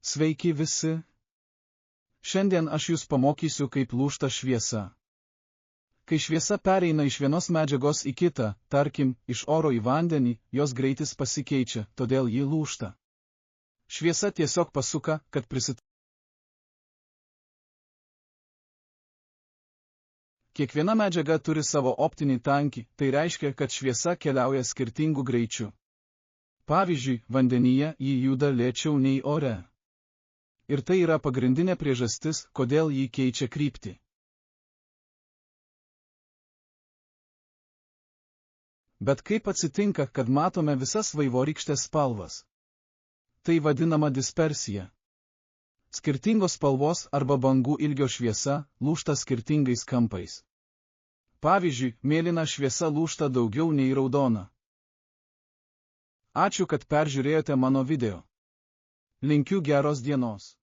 Sveiki visi. Šiandien aš jūs pamokysiu, kaip lūžta šviesa. Kai šviesa pereina iš vienos medžiagos į kitą, tarkim, iš oro į vandenį, jos greitis pasikeičia, todėl ji lūžta. Šviesa tiesiog pasuka, kad prisitaikytų. Kiekviena medžiaga turi savo optinį tankį, tai reiškia, kad šviesa keliauja skirtingų greičių. Pavyzdžiui, vandenyje ji juda lėčiau nei ore. Ir tai yra pagrindinė priežastis, kodėl ji keičia kryptį. Bet kaip atsitinka, kad matome visas vaivorykštės spalvas? Tai vadinama dispersija. Skirtingos spalvos arba bangų ilgio šviesa lūžta skirtingais kampais. Pavyzdžiui, mėlyna šviesa lūžta daugiau nei raudona. Ačiū, kad peržiūrėjote mano video. Linkiu geros dienos.